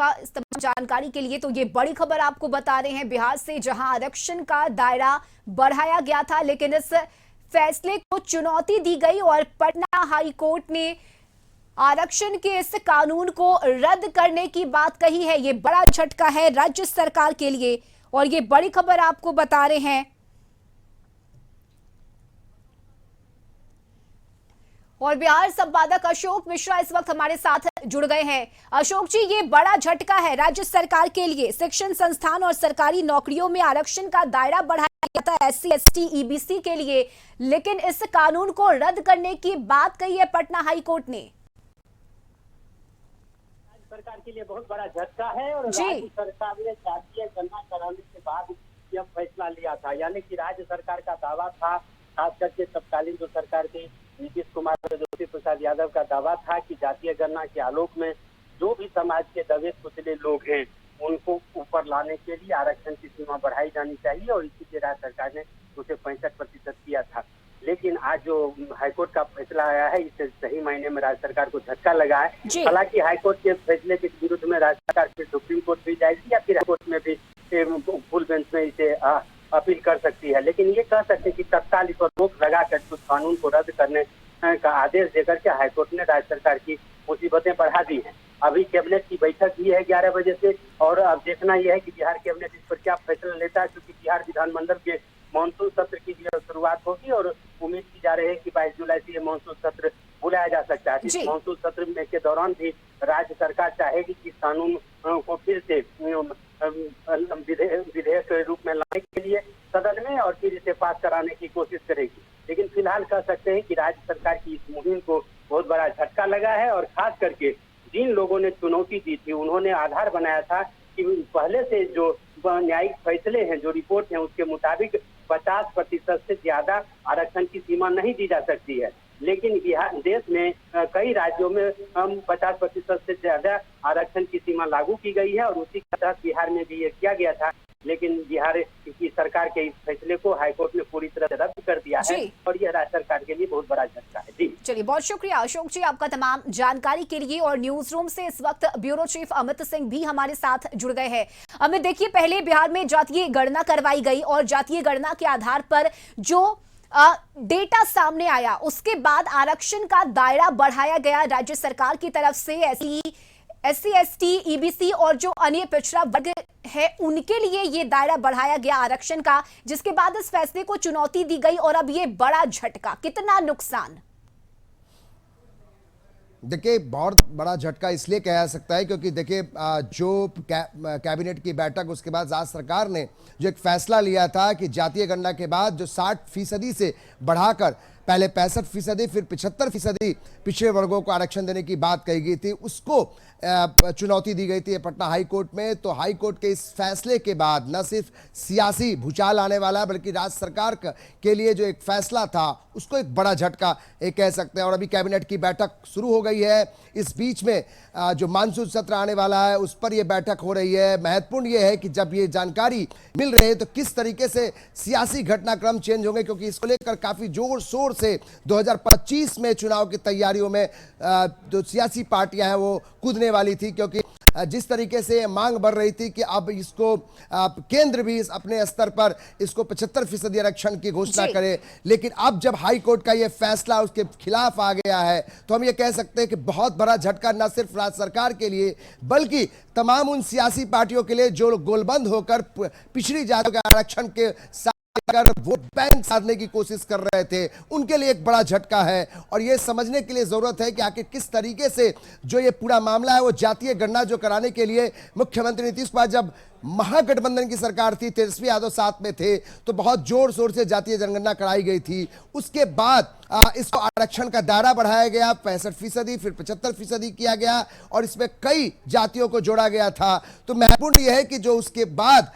इस तमाम जानकारी के लिए। तो ये बड़ी खबर आपको बता रहे हैं बिहार से, जहां आरक्षण का दायरा बढ़ाया गया था, लेकिन इस फैसले को चुनौती दी गई और पटना हाई कोर्ट ने आरक्षण के इस कानून को रद्द करने की बात कही है। ये बड़ा झटका है राज्य सरकार के लिए और ये बड़ी खबर आपको बता रहे हैं। और बिहार संवादक अशोक मिश्रा इस वक्त हमारे साथ जुड़ गए हैं। अशोक जी, ये बड़ा झटका है राज्य सरकार के लिए। शिक्षण संस्थान और सरकारी नौकरियों में आरक्षण का दायरा बढ़ाया गया था SC ST EBC के लिए, लेकिन इस कानून को रद्द करने की बात कही है पटना हाई कोर्ट ने। सरकार के लिए बहुत बड़ा झटका है और राज्य सरकार ने जातीय गणना कराने के बाद यह फैसला लिया था। यानी कि राज्य सरकार का दावा था, खास करके तत्कालीन जो सरकार के नीतीश कुमार और ज्योति प्रसाद यादव का दावा था कि जातीय गणना के आलोक में जो भी समाज के दबे कुचले लोग हैं उनको ऊपर लाने के लिए आरक्षण की सीमा बढ़ाई जानी चाहिए और इसी के राज्य सरकार ने उसे 65% किया था। लेकिन आज जो हाईकोर्ट का फैसला आया है, इससे सही मायने में राज्य सरकार को झटका लगा है। हालांकि हाईकोर्ट के फैसले के विरुद्ध में राज्य सरकार फिर सुप्रीम कोर्ट भी जाएगी या फिर हाईकोर्ट में भी फुल बेंच में इसे अपील कर सकती है। लेकिन ये कह सकते हैं कि तत्काल इस पर रोक लगाकर उस कानून को रद्द करने का आदेश देकर के हाईकोर्ट ने राज्य सरकार की मुसीबतें बढ़ा दी हैं। अभी कैबिनेट की बैठक भी है 11 बजे से और अब देखना यह है कि बिहार कैबिनेट इस पर क्या फैसला लेता है, क्योंकि बिहार विधानमंडल के मानसून सत्र की शुरुआत होगी और उम्मीद की जा रही है कि 22 जुलाई से ये मानसून सत्र बुलाया जा सकता है। इस मानसून सत्र में के दौरान भी राज्य सरकार चाहेगी कि कानून को फिर से विधेयक के रूप में लाने के लिए सदन में और फिर इसे पास कराने की कोशिश करेगी। लेकिन फिलहाल कह सकते हैं कि राज्य सरकार की इस मुहिम को बहुत बड़ा झटका लगा है और खास करके जिन लोगों ने चुनौती दी थी उन्होंने आधार बनाया था कि पहले से जो न्यायिक फैसले हैं, जो रिपोर्ट है, उसके मुताबिक 50% से ज्यादा आरक्षण की सीमा नहीं दी जा सकती है। लेकिन बिहार देश में कई राज्यों में 50% से ज्यादा आरक्षण की सीमा लागू की गई है और उसी के तहत बिहार में भी ये किया गया था। लेकिन बिहार की सरकार के इस फैसले को हाईकोर्ट ने पूरी तरह से रद्द कर दिया है और यह राज्य सरकार के लिए बहुत बड़ा झटका है। जी चलिए, बहुत शुक्रिया अशोक जी आपका तमाम जानकारी के लिए। और न्यूज रूम से इस वक्त ब्यूरो चीफ अमित सिंह भी हमारे साथ जुड़ गए हैं। अमित, देखिए, पहले बिहार में जातीय गणना करवाई गई और जातीय गणना के आधार पर जो डेटा सामने आया उसके बाद आरक्षण का दायरा बढ़ाया गया राज्य सरकार की तरफ से। SC ST EBC और जो अन्य पिछड़ा वर्ग है उनके लिए ये दायरा बढ़ाया गया आरक्षण का, जिसके बाद इस फैसले को चुनौती दी गई और अब ये बड़ा झटका। कितना नुकसान? देखिए, बहुत बड़ा झटका इसलिए कहा जा सकता है क्योंकि देखिए जो कैबिनेट की बैठक उसके बाद राज्य सरकार ने जो एक फैसला लिया था कि जातीय गणना के बाद जो 60% से बढ़ाकर पहले 65% फिर 75% पिछड़े वर्गों को आरक्षण देने की बात कही गई थी, उसको चुनौती दी गई थी पटना हाई कोर्ट में। तो हाई कोर्ट के इस फैसले के बाद न सिर्फ सियासी भूचाल आने वाला है बल्कि राज्य सरकार के लिए जो एक फैसला था उसको एक बड़ा झटका एक कह सकते हैं। और अभी कैबिनेट की बैठक शुरू हो गई है। इस बीच में जो मानसून सत्र आने वाला है उस पर यह बैठक हो रही है। महत्वपूर्ण यह है कि जब ये जानकारी मिल रही है तो किस तरीके से सियासी घटनाक्रम चेंज होंगे, क्योंकि इसको लेकर काफी जोर शोर से 2025 में चुनाव की तैयारियों में जो सियासी पार्टियां हैं वो कूदने वाली थी, क्योंकि जिस तरीके से मांग बढ़ रही थी कि अब इसको केंद्र भी अपने स्तर पर इसको 75% आरक्षण की घोषणा करे। लेकिन अब जब हाई कोर्ट का यह फैसला उसके खिलाफ आ गया है तो हम ये कह सकते हैं कि बहुत बड़ा झटका न सिर्फ राज्य सरकार के लिए बल्कि तमाम उन सियासी पार्टियों के लिए जो गोलबंद होकर पिछड़ी जातियों के आरक्षण के अगर वोट बैंक साधने की कोशिश कर रहे थे उनके लिए एक बड़ा झटका है। और यह समझने के लिए जरूरत है कि आखिर किस तरीके से जो ये पूरा मामला है वो जातीय गणना जो कराने के लिए मुख्यमंत्री नीतीश कुमार जब महागठबंधन की सरकार थी, तेजस्वी यादव साथ में थे, तो बहुत जोर शोर से जातीय जनगणना कराई गई थी। उसके बाद इसको आरक्षण का दायरा बढ़ाया गया, 65% फिर 75% किया गया और इसमें कई जातियों को जोड़ा गया था। तो महत्वपूर्ण यह है कि जो उसके बाद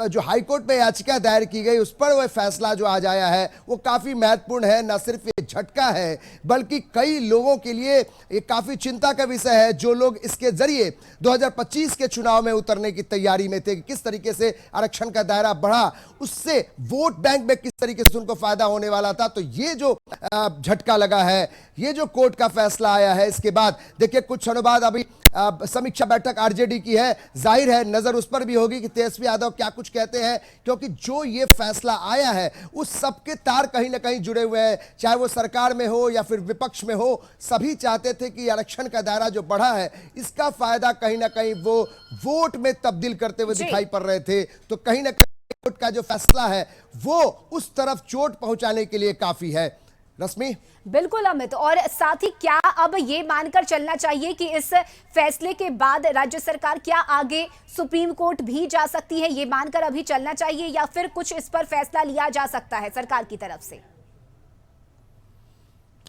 जो हाईकोर्ट में याचिका दायर की गई उस पर वह फैसला जो आज आया है वो काफी महत्वपूर्ण है। न सिर्फ ये झटका है बल्कि कई लोगों के लिए ये काफी चिंता का विषय है जो लोग इसके जरिए 2025 के चुनाव में उतरने की तैयारी में रहे थे कि किस तरीके से आरक्षण का दायरा बढ़ा, उससे वोट बैंक में किस तरीके से उनको फायदा होने वाला था। तो ये जो झटका लगा है, ये जो कोर्ट का फैसला आया है, इसके बाद देखिए कुछ क्षणों बाद अभी समीक्षा बैठक आरजेडी की है, जाहिर है नजर उस पर भी होगी कि तेजस्वी यादव क्या कुछ कहते हैं, क्योंकि जो ये फैसला आया है उस सबके तार कहीं ना कहीं जुड़े हुए हैं, चाहे वो सरकार में हो या फिर विपक्ष में हो। सभी चाहते थे कि आरक्षण का दायरा जो बढ़ा है इसका फायदा कहीं ना कहीं वो वोट में तब्दील करते हुए दिखाई पड़ रहे थे। तो कहीं ना कहीं कोर्ट का जो फैसला है वो उस तरफ चोट पहुंचाने के लिए काफी है। रश्मि, बिल्कुल अमित, और साथ ही क्या अब ये मानकर चलना चाहिए कि इस फैसले के बाद राज्य सरकार क्या आगे सुप्रीम कोर्ट भी जा सकती है, ये मानकर अभी चलना चाहिए या फिर कुछ इस पर फैसला लिया जा सकता है सरकार की तरफ से?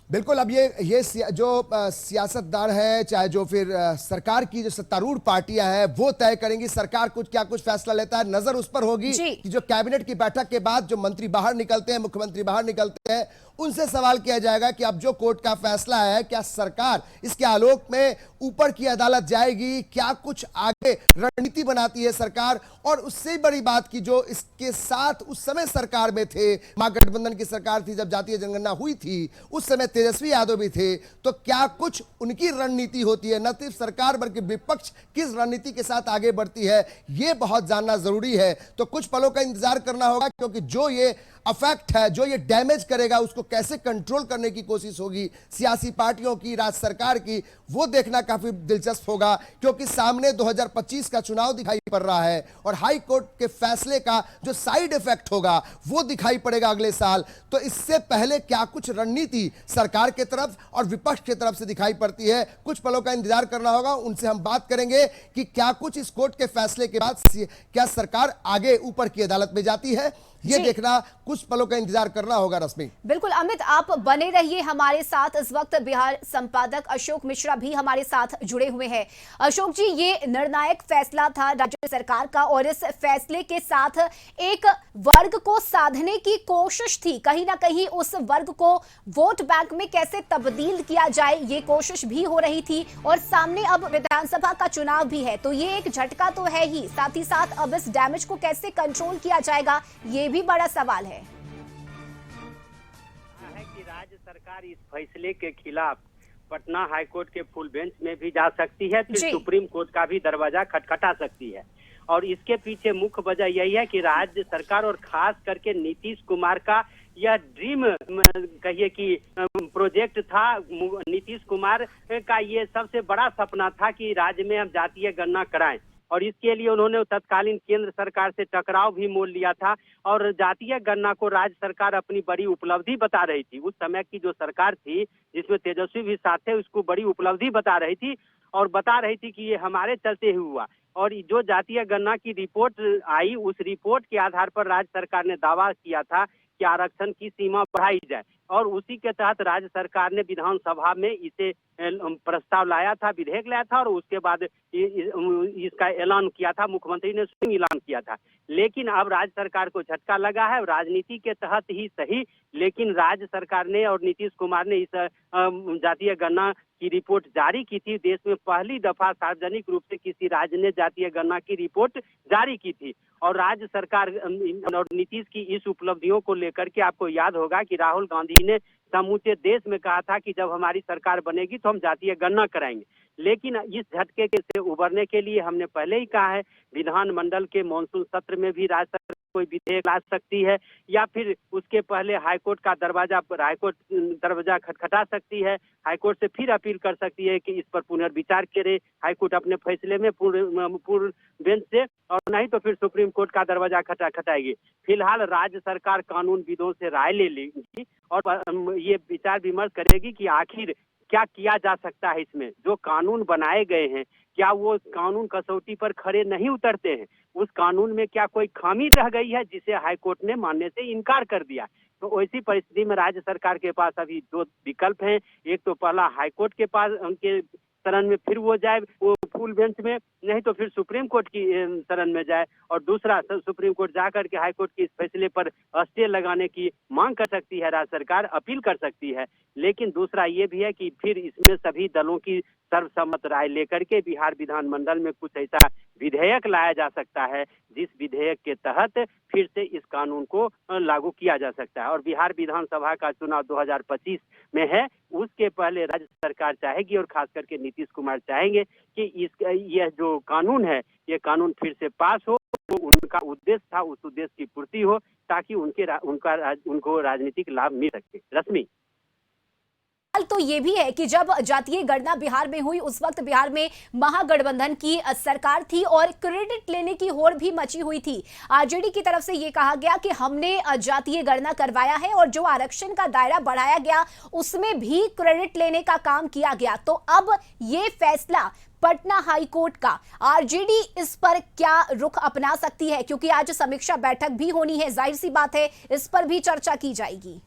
बिल्कुल, अब ये जो सियासतदान है, चाहे जो फिर सरकार की जो सत्तारूढ़ पार्टियां हैं, वो तय करेंगी सरकार क्या कुछ फैसला लेता है। नजर उस पर होगी कि जो कैबिनेट की बैठक के बाद जो मंत्री बाहर निकलते हैं, मुख्यमंत्री बाहर निकलते हैं, उनसे सवाल किया जाएगा कि अब जो कोर्ट का फैसला है, क्या सरकार इसके आलोक में ऊपर की अदालत जाएगी, क्या कुछ आगे रणनीति बनाती है सरकार। और उससे बड़ी बात की जो इसके साथ उस समय सरकार में थे, महागठबंधन की सरकार थी, जब जातीय जनगणना हुई थी, उस समय तेजस्वी यादव भी थे, तो क्या कुछ उनकी रणनीति होती है, न सिर्फ सरकार बल्कि विपक्ष किस रणनीति के साथ आगे बढ़ती है, यह बहुत जानना जरूरी है। तो कुछ पलों का इंतजार करना होगा, क्योंकि जो ये अफेक्ट है, जो ये डैमेज करेगा, उसको कैसे कंट्रोल करने की कोशिश होगी सियासी पार्टियों की, राज्य सरकार की, वो देखना काफी दिलचस्प होगा। क्योंकि सामने 2025 का चुनाव दिखाई पड़ रहा है और हाई कोर्ट के फैसले का जो साइड इफेक्ट होगा वो दिखाई पड़ेगा अगले साल। तो इससे पहले क्या कुछ रणनीति सरकार की तरफ और विपक्ष की तरफ से दिखाई पड़ती है, कुछ पलों का इंतजार करना होगा। उनसे हम बात करेंगे कि क्या कुछ इस कोर्ट के फैसले के बाद क्या सरकार आगे ऊपर की अदालत में जाती है, ये देखना कुछ पलों का इंतजार करना होगा। रश्मि, बिल्कुल अमित, आप बने रहिए हमारे साथ। इस वक्त बिहार संपादक अशोक मिश्रा भी हमारे साथ जुड़े हुए हैं। अशोक जी, ये निर्णायक फैसला था राज्य सरकार का और इस फैसले के साथ एक वर्ग को साधने की कोशिश थी, कहीं ना कहीं उस वर्ग को वोट बैंक में कैसे तब्दील किया जाए ये कोशिश भी हो रही थी। और सामने अब विधानसभा का चुनाव भी है, तो ये एक झटका तो है ही, साथ ही साथ अब इस डैमेज को कैसे कंट्रोल किया जाएगा ये भी बड़ा सवाल है कि राज्य सरकार इस फैसले के खिलाफ पटना हाईकोर्ट के फुल बेंच में भी जा सकती है, फिर सुप्रीम कोर्ट का भी दरवाजा खटखटा सकती है। और इसके पीछे मुख्य वजह यही है कि राज्य सरकार और खास करके नीतीश कुमार का यह ड्रीम कहिए कि प्रोजेक्ट था। नीतीश कुमार का ये सबसे बड़ा सपना था कि राज्य में हम जातीय गणना कराएं, और इसके लिए उन्होंने तत्कालीन केंद्र सरकार से टकराव भी मोल लिया था। और जातीय गणना को राज्य सरकार अपनी बड़ी उपलब्धि बता रही थी। उस समय की जो सरकार थी जिसमें तेजस्वी भी साथ थे, उसको बड़ी उपलब्धि बता रही थी और बता रही थी कि ये हमारे चलते ही हुआ। और जो जातीय गणना की रिपोर्ट आई, उस रिपोर्ट के आधार पर राज्य सरकार ने दावा किया था कि आरक्षण की सीमा बढ़ाई जाए, और उसी के तहत राज्य सरकार ने विधानसभा में इसे प्रस्ताव लाया था, विधेयक लाया था, और उसके बाद इसका ऐलान किया था, मुख्यमंत्री ने स्वयं ऐलान किया था। लेकिन अब राज्य सरकार को झटका लगा है, राजनीति के तहत ही सही, लेकिन राज्य सरकार ने और नीतीश कुमार ने इस जातीय गणना की रिपोर्ट जारी की थी। देश में पहली दफा सार्वजनिक रूप से किसी राज्य ने जातीय गणना की रिपोर्ट जारी की थी। और राज्य सरकार और नीतीश की इस उपलब्धियों को लेकर के आपको याद होगा कि राहुल गांधी ने समूचे देश में कहा था कि जब हमारी सरकार बनेगी तो हम जातीय गणना कराएंगे। लेकिन इस झटके से उबरने के लिए हमने पहले ही कहा है, विधानमंडल के मॉनसून सत्र में भी राज्य सरकार कोई विधेयक ला सकती है, या फिर उसके पहले हाईकोर्ट दरवाजा खटखटा सकती है, हाईकोर्ट से फिर अपील कर सकती है कि इस पर पुनर्विचार करे हाईकोर्ट अपने फैसले में पूर्ण बेंच से, और नहीं तो फिर सुप्रीम कोर्ट का दरवाजा खटखटाएगी। फिलहाल राज्य सरकार कानूनविदों से राय ले लेगी और ये विचार विमर्श करेगी कि आखिर क्या किया जा सकता है। इसमें जो कानून बनाए गए हैं, क्या वो कानून कसौटी पर खरे नहीं उतरते हैं, उस कानून में क्या कोई खामी रह गई है जिसे हाईकोर्ट ने मानने से इनकार कर दिया। तो ऐसी परिस्थिति में राज्य सरकार के पास अभी दो विकल्प हैं। एक तो पहला हाईकोर्ट के पास उनके शरण में फिर वो जाए वो फुल बेंच में, नहीं तो फिर सुप्रीम कोर्ट की शरण में जाए, और दूसरा सुप्रीम कोर्ट जाकर के हाई कोर्ट के इस फैसले पर स्टे लगाने की मांग कर सकती है राज्य सरकार, अपील कर सकती है। लेकिन दूसरा ये भी है कि फिर इसमें सभी दलों की सर्वसम्मत राय लेकर के बिहार विधानमंडल में कुछ ऐसा विधेयक लाया जा सकता है, जिस विधेयक के तहत फिर से इस कानून को लागू किया जा सकता है। और बिहार विधानसभा का चुनाव 2025 में है, उसके पहले राज्य सरकार चाहेगी और खास करके नीतीश कुमार चाहेंगे कि यह जो कानून है, ये कानून फिर से पास हो, तो उनका उद्देश्य था उस उद्देश्य की पूर्ति हो, ताकि उनको राजनीतिक लाभ मिल सके। रश्मि, तो ये भी है कि जब जातीय गणना बिहार में हुई उस वक्त बिहार में महागठबंधन की सरकार थी और क्रेडिट लेने की होड़ भी मची हुई थी। आरजेडी की तरफ से ये कहा गया कि हमने जातीय गणना करवाया है और जो आरक्षण का दायरा बढ़ाया गया उसमें भी क्रेडिट लेने का काम किया गया। तो अब ये फैसला पटना हाई कोर्ट का, आरजेडी इस पर क्या रुख अपना सकती है? क्योंकि आज समीक्षा बैठक भी होनी है, जाहिर सी बात है इस पर भी चर्चा की जाएगी।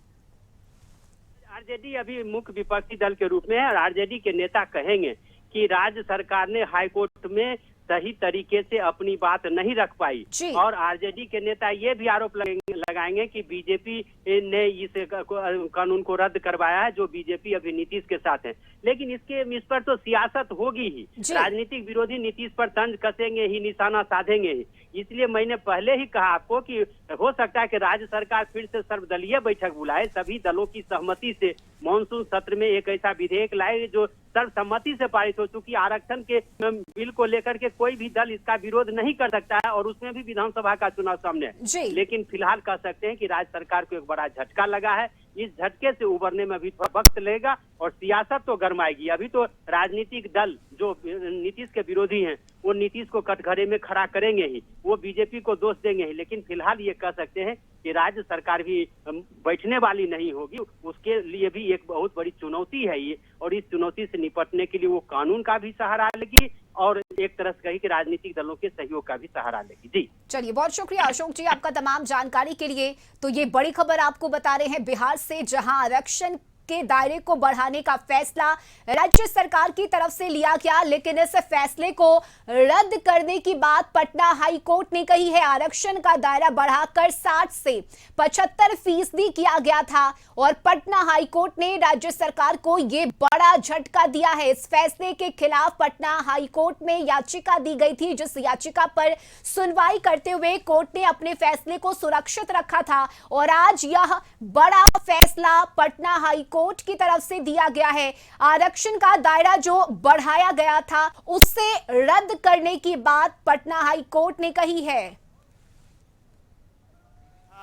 आरजेडी अभी मुख्य विपक्षी दल के रूप में है और आरजेडी के नेता कहेंगे कि राज्य सरकार ने हाईकोर्ट में सही तरीके से अपनी बात नहीं रख पाई। और आरजेडी के नेता ये भी आरोप लगाएंगे कि बीजेपी ने इस कानून को रद्द करवाया है, जो बीजेपी अभी नीतीश के साथ है। लेकिन इस पर तो सियासत होगी ही, राजनीतिक विरोधी नीतीश पर तंज कसेंगे ही, निशाना साधेंगे ही। इसलिए मैंने पहले ही कहा आपको कि हो सकता है कि राज्य सरकार फिर से सर्वदलीय बैठक बुलाए, सभी दलों की सहमति से मानसून सत्र में एक ऐसा विधेयक लाए जो सर्वसम्मति से पारित हो। चूंकि आरक्षण के बिल को लेकर के कोई भी दल इसका विरोध नहीं कर सकता है और उसमें भी विधानसभा का चुनाव सामने है। लेकिन फिलहाल कह सकते हैं कि राज्य सरकार को एक बड़ा झटका लगा है। इस झटके से उबरने में अभी थोड़ा वक्त लगेगा और सियासत तो गर्माएगी। अभी तो राजनीतिक दल जो नीतीश के विरोधी हैं वो नीतीश को कटघरे में खड़ा करेंगे ही, वो बीजेपी को दोष देंगे ही। लेकिन फिलहाल ये कह सकते हैं कि राज्य सरकार भी बैठने वाली नहीं होगी, उसके लिए भी एक बहुत बड़ी चुनौती है ये। और इस चुनौती से निपटने के लिए वो कानून का भी सहारा लेगी और एक तरह से कही कि राजनीतिक दलों के सहयोग का भी सहारा लेगी। जी चलिए, बहुत शुक्रिया अशोक जी आपका तमाम जानकारी के लिए। तो ये बड़ी खबर आपको बता रहे हैं बिहार से, जहां आरक्षण के दायरे को बढ़ाने का फैसला राज्य सरकार की तरफ से लिया गया, लेकिन इस फैसले को रद्द करने की बात पटना हाई कोर्ट ने कही है। आरक्षण का दायरा बढ़ाकर 60 से 75% किया गया था और पटना हाई कोर्ट ने राज्य सरकार को यह बड़ा झटका दिया है। इस फैसले के खिलाफ पटना हाई कोर्ट में याचिका दी गई थी, जिस याचिका पर सुनवाई करते हुए कोर्ट ने अपने फैसले को सुरक्षित रखा था और आज यह बड़ा फैसला पटना हाई कोर्ट की तरफ से दिया गया है। आरक्षण का दायरा जो बढ़ाया गया था उसे रद्द करने की बात पटना हाई कोर्ट ने कही है।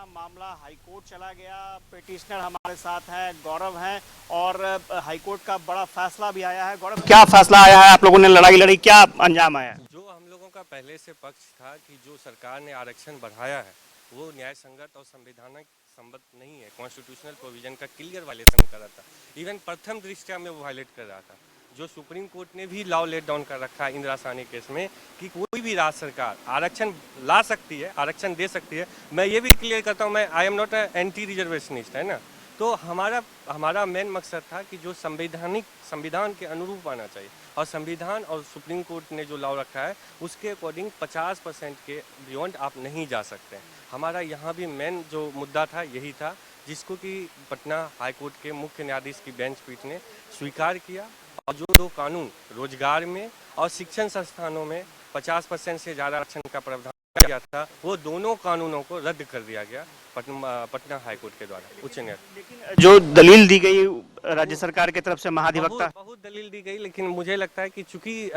मामला हाईकोर्ट चला गया, पिटिशनर हमारे साथ है, गौरव हैं और हाईकोर्ट का बड़ा फैसला भी आया है। गौरव, क्या फैसला आया है? आप लोगों ने लड़ाई लड़ी, क्या अंजाम आया? जो हम लोगों का पहले से पक्ष था कि जो सरकार ने आरक्षण बढ़ाया है वो न्याय संगत और संवैधानिक संबद्ध नहीं है, कॉन्स्टिट्यूशनल प्रोविजन का क्लियर वायलेशन कर रहा था। इवन प्रथम दृष्टया में वो वायलेट कर रहा था। जो सुप्रीम कोर्ट ने भी लॉ लेट डाउन कर रखा है इंदिरा साहनी केस में कि कोई भी राज्य सरकार आरक्षण ला सकती है, आरक्षण दे सकती है। मैं ये भी क्लियर करता हूँ, मैं आई एम नॉट एंटी रिजर्वेशनिस्ट, है ना। तो हमारा मेन मकसद था कि जो संविधान के अनुरूप आना चाहिए और संविधान और सुप्रीम कोर्ट ने जो लॉ रखा है उसके अकॉर्डिंग 50% के बियॉन्ड आप नहीं जा सकते हैं। हमारा यहाँ भी मेन जो मुद्दा था यही था, जिसको कि पटना हाईकोर्ट के मुख्य न्यायाधीश की बेंच पीठ ने स्वीकार किया। और जो दो कानून रोजगार में और शिक्षण संस्थानों में 50% से ज़्यादा आरक्षण का प्रावधान किया गया था, वो दोनों कानूनों को रद्द कर दिया गया पटना हाईकोर्ट के द्वारा, उच्च न्यायालय। जो दलील दी गई राज्य सरकार की तरफ से महाधिवक्ता, बहुत दलील दी गई, लेकिन मुझे लगता है कि चूंकि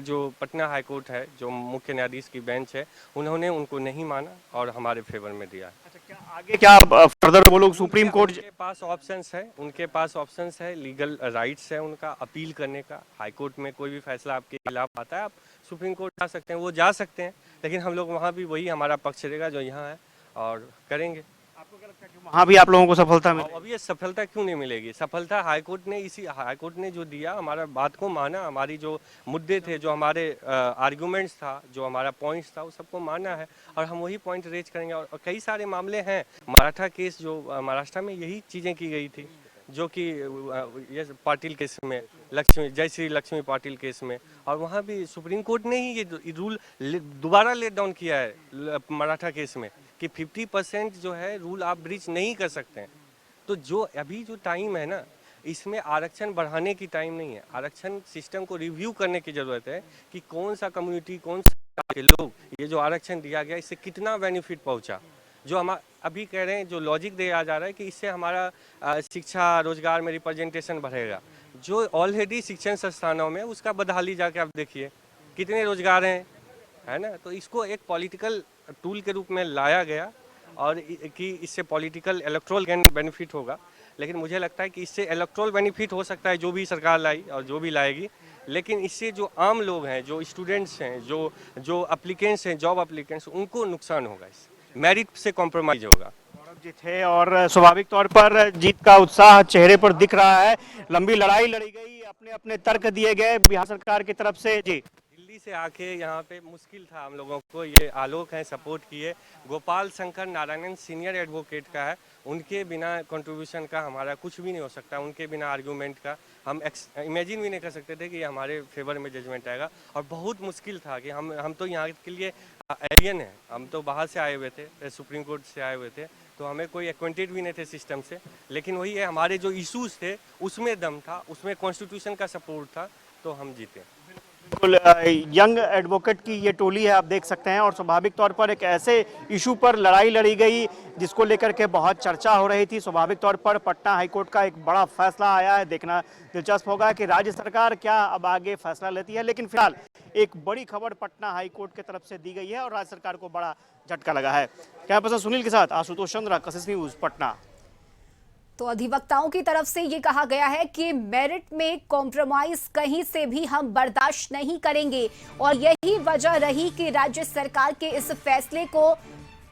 जो पटना हाईकोर्ट है, जो मुख्य न्यायाधीश की बेंच है, उन्होंने उनको नहीं माना और हमारे फेवर में दिया। अच्छा, क्या आगे क्या फर्दर वो लोग सुप्रीम कोर्ट? उनके पास ऑप्शंस है, लीगल राइट्स है उनका अपील करने का। हाईकोर्ट में कोई भी फैसला आपके खिलाफ आता है, आप सुप्रीम कोर्ट जा सकते हैं, वो जा सकते हैं। लेकिन हम लोग वहाँ भी वही हमारा पक्ष रहेगा जो यहाँ है और करेंगे। आपको क्या लगता है कि वहाँ भी आप लोगों को सफलता मिलेगी? अब ये सफलता क्यों नहीं मिलेगी? सफलता हाईकोर्ट ने जो दिया, हमारा बात को माना, हमारी जो मुद्दे थे, जो हमारे आर्गुमेंट्स था, जो हमारा पॉइंट्स था, वो सबको माना है और हम वही पॉइंट रेज करेंगे। और कई सारे मामले हैं, मराठा केस जो महाराष्ट्र में यही चीज़ें की गई थी, जो कि ये पाटिल केस में, जय श्री लक्ष्मी पाटिल केस में, और वहाँ भी सुप्रीम कोर्ट ने ही ये रूल दोबारा लेट डाउन किया है मराठा केस में कि 50% जो है रूल आप ब्रीच नहीं कर सकते हैं। तो जो अभी जो टाइम है ना, इसमें आरक्षण बढ़ाने की टाइम नहीं है, आरक्षण सिस्टम को रिव्यू करने की ज़रूरत है कि कौन सा कम्युनिटी, कौन सा के लोग, ये जो आरक्षण दिया गया इससे कितना बेनिफिट पहुंचा। जो हम अभी कह रहे हैं, जो लॉजिक दिया जा रहा है कि इससे हमारा शिक्षा रोजगार में रिप्रेजेंटेशन बढ़ेगा। जो ऑलरेडी शिक्षण संस्थानों में उसका बदहाली जाके आप देखिए कितने रोजगार हैं, है ना। तो इसको एक पॉलिटिकल टूल के रूप में लाया गया और कि इससे पॉलिटिकल इलेक्ट्रोल बेनिफिट होगा। लेकिन मुझे लगता है कि इससे इलेक्ट्रोल बेनिफिट हो सकता है जो भी सरकार लाई और जो भी लाएगी, लेकिन इससे जो आम लोग हैं, जो स्टूडेंट्स हैं, जो अप्लीकेंट्स हैं, जॉब अप्लीकेंट्स, उनको नुकसान होगा। इस मेरिट से कॉम्प्रोमाइज होगा। गौरव जी थे और स्वाभाविक तौर पर जीत का उत्साह चेहरे पर दिख रहा है। लंबी लड़ाई लड़ी गई, अपने अपने तर्क दिए गए बिहार सरकार की तरफ से। जी, दिल्ली से आके यहाँ पे मुश्किल था हम लोगों को। ये आलोक हैं, सपोर्ट किए। गोपाल शंकर नारायणन सीनियर एडवोकेट का है, उनके बिना कंट्रीब्यूशन का हमारा कुछ भी नहीं हो सकता। उनके बिना आर्गूमेंट का हम इमेजिन भी नहीं कर सकते थे कि हमारे फेवर में जजमेंट आएगा। और बहुत मुश्किल था कि हम तो यहाँ के लिए एलियन हैं, हम तो बाहर से आए हुए थे, सुप्रीम कोर्ट से आए हुए थे, तो हमें कोई एक्वेंटेड भी नहीं थे सिस्टम से। लेकिन वही है, हमारे जो इश्यूज थे उसमें दम था, उसमें कॉन्स्टिट्यूशन का सपोर्ट था, तो हम जीते। बिल्कुल यंग एडवोकेट की ये टोली है, आप देख सकते हैं। और स्वाभाविक तौर पर एक ऐसे इशू पर लड़ाई लड़ी गई जिसको लेकर के बहुत चर्चा हो रही थी। स्वाभाविक तौर पर पटना हाईकोर्ट का एक बड़ा फैसला आया है। देखना दिलचस्प होगा कि राज्य सरकार क्या अब आगे फैसला लेती है। लेकिन फिलहाल एक बड़ी खबर पटना हाईकोर्ट की तरफ से दी गई है और राज्य सरकार को बड़ा झटका लगा है। कैमरा पर्सन सुनील के साथ आशुतोष चंद्रा, कशिश न्यूज, पटना। तो अधिवक्ताओं की तरफ से ये कहा गया है कि मेरिट में कॉम्प्रोमाइज कहीं से भी हम बर्दाश्त नहीं करेंगे और यही वजह रही कि राज्य सरकार के इस फैसले को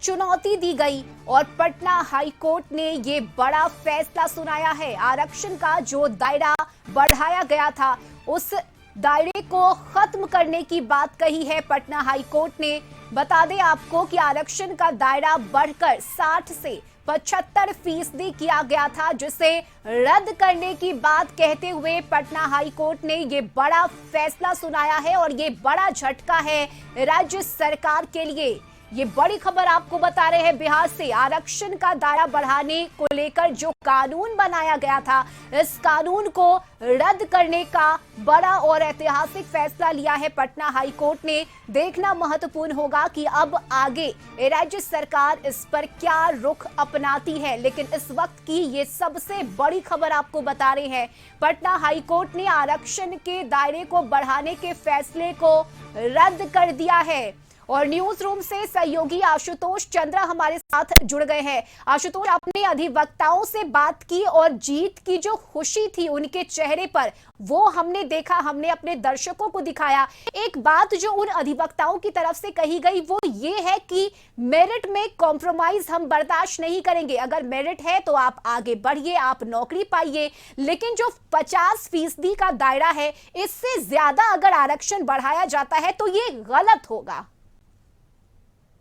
चुनौती दी गई और पटना हाईकोर्ट ने ये बड़ा फैसला सुनाया है। आरक्षण का जो दायरा बढ़ाया गया था, उस दायरे को खत्म करने की बात कही है पटना हाईकोर्ट ने। बता दें आपको कि आरक्षण का दायरा बढ़कर 60 से 75% किया गया था, जिसे रद्द करने की बात कहते हुए पटना हाईकोर्ट ने ये बड़ा फैसला सुनाया है और ये बड़ा झटका है राज्य सरकार के लिए। ये बड़ी खबर आपको बता रहे हैं बिहार से। आरक्षण का दायरा बढ़ाने को लेकर जो कानून बनाया गया था, इस कानून को रद्द करने का बड़ा और ऐतिहासिक फैसला लिया है पटना हाईकोर्ट ने। देखना महत्वपूर्ण होगा कि अब आगे राज्य सरकार इस पर क्या रुख अपनाती है। लेकिन इस वक्त की ये सबसे बड़ी खबर आपको बता रहे हैं, पटना हाईकोर्ट ने आरक्षण के दायरे को बढ़ाने के फैसले को रद्द कर दिया है। और न्यूज रूम से सहयोगी आशुतोष चंद्रा हमारे साथ जुड़ गए हैं। आशुतोष, आपने अधिवक्ताओं से बात की और जीत की जो खुशी थी उनके चेहरे पर, वो हमने देखा, हमने अपने दर्शकों को दिखाया। एक बात जो उन अधिवक्ताओं की तरफ से कही गई वो ये है कि मेरिट में कॉम्प्रोमाइज हम बर्दाश्त नहीं करेंगे। अगर मेरिट है तो आप आगे बढ़िए, आप नौकरी पाइए, लेकिन जो 50% का दायरा है, इससे ज्यादा अगर आरक्षण बढ़ाया जाता है तो ये गलत होगा।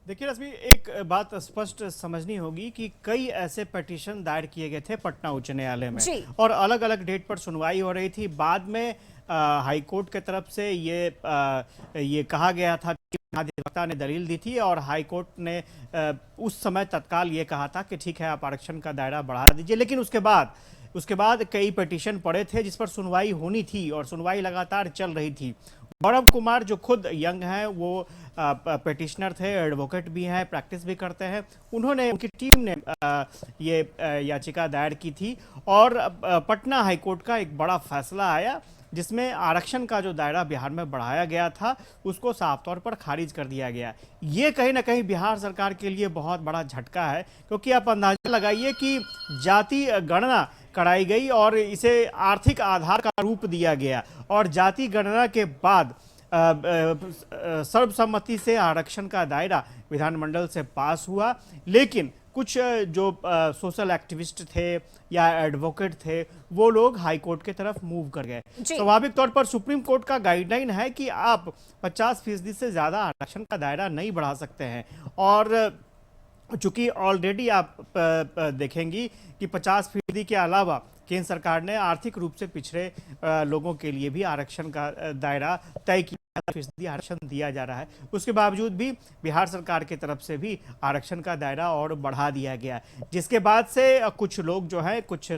देखिए रश्मि, एक बात स्पष्ट समझनी होगी कि कई ऐसे पिटीशन दायर किए गए थे पटना उच्च न्यायालय में और अलग अलग डेट पर सुनवाई हो रही थी। बाद में हाईकोर्ट के तरफ से ये कहा गया था कि अधिवक्ता ने दलील दी थी और हाईकोर्ट ने उस समय तत्काल ये कहा था कि ठीक है, आप आरक्षण का दायरा बढ़ा दीजिए। लेकिन उसके बाद कई पिटीशन पड़े थे जिस पर सुनवाई होनी थी और सुनवाई लगातार चल रही थी। गौरव कुमार जो खुद यंग हैं, वो पिटिशनर थे, एडवोकेट भी हैं, प्रैक्टिस भी करते हैं। उनकी टीम ने ये याचिका दायर की थी और पटना हाईकोर्ट का एक बड़ा फैसला आया जिसमें आरक्षण का जो दायरा बिहार में बढ़ाया गया था उसको साफ तौर पर खारिज कर दिया गया। ये कहीं ना कहीं बिहार सरकार के लिए बहुत बड़ा झटका है, क्योंकि आप अंदाजा लगाइए कि जाति गणना कराई गई और इसे आर्थिक आधार का रूप दिया गया और जाति गणना के बाद सर्वसम्मति से आरक्षण का दायरा विधानमंडल से पास हुआ। लेकिन कुछ जो सोशल एक्टिविस्ट थे या एडवोकेट थे, वो लोग हाई कोर्ट की तरफ मूव कर गए। स्वाभाविक तौर पर सुप्रीम कोर्ट का गाइडलाइन है कि आप 50% से ज़्यादा आरक्षण का दायरा नहीं बढ़ा सकते हैं और चूंकि ऑलरेडी आप देखेंगी कि 50% के अलावा केंद्र सरकार ने आर्थिक रूप से पिछड़े लोगों के लिए भी आरक्षण का दायरा तय किया। फीसदी आरक्षण दिया जा रहा है, उसके बावजूद भी बिहार सरकार की तरफ से भी आरक्षण का दायरा और बढ़ा दिया गया, जिसके बाद से कुछ लोग जो है, कुछ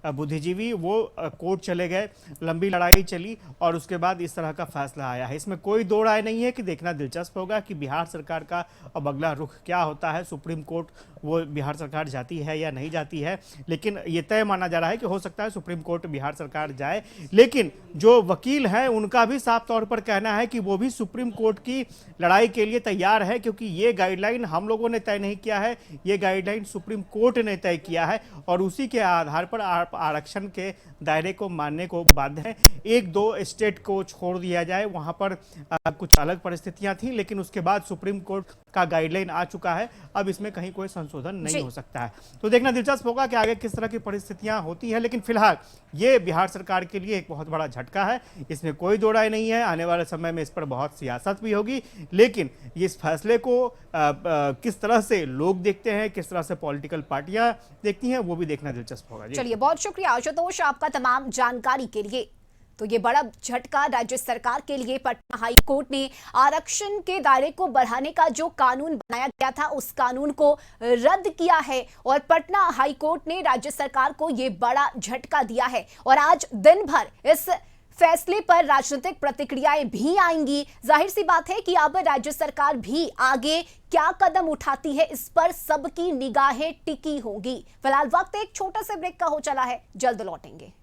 बुद्धिजीवी वो कोर्ट चले गए, लंबी लड़ाई चली और उसके बाद इस तरह का फैसला आया है। इसमें कोई दो राय नहीं है कि देखना दिलचस्प होगा कि बिहार सरकार का अब अगला रुख क्या होता है। सुप्रीम कोर्ट वो बिहार सरकार जाती है या नहीं जाती है, लेकिन ये तय माना जा रहा है कि हो सकता है सुप्रीम कोर्ट बिहार सरकार जाए। लेकिन जो वकील हैं उनका भी साफ तौर पर कहना है कि वो भी सुप्रीम कोर्ट की लड़ाई के लिए तैयार है, क्योंकि ये गाइडलाइन हम लोगों ने तय नहीं किया है, ये गाइडलाइन सुप्रीम कोर्ट ने तय किया है और उसी के आधार पर आप आरक्षण के दायरे को मानने को बाध्य है। एक दो स्टेट को छोड़ दिया जाए, वहां पर कुछ अलग परिस्थितियां थी, लेकिन उसके बाद सुप्रीम कोर्ट का गाइडलाइन आ चुका है, अब इसमें कहीं कोई संशोधन नहीं हो सकता है। तो देखना दिलचस्प होगा कि आगे किस तरह की परिस्थितियां होती हैं, लेकिन फिलहाल ये बिहार सरकार के लिए एक बहुत बड़ा झटका है, इसमें कोई दो राय नहीं है। आने वाले समय में इस पर बहुत सियासत भी होगी, लेकिन इस फैसले को किस तरह से लोग देखते हैं, किस तरह से पॉलिटिकल पार्टियां देखती हैं, वो भी देखना दिलचस्प होगा। चलिए, बहुत शुक्रिया आशुतोष आपका तमाम जानकारी के लिए। तो ये बड़ा झटका राज्य सरकार के लिए। पटना हाई कोर्ट ने आरक्षण के दायरे को बढ़ाने का जो कानून बनाया गया था उस कानून को रद्द किया है और पटना हाई कोर्ट ने राज्य सरकार को ये बड़ा झटका दिया है। और आज दिन भर इस फैसले पर राजनीतिक प्रतिक्रियाएं भी आएंगी। जाहिर सी बात है कि अब राज्य सरकार भी आगे क्या कदम उठाती है, इस पर सबकी निगाहें टिकी होंगी। फिलहाल वक्त एक छोटा से ब्रेक का हो चला है, जल्द लौटेंगे।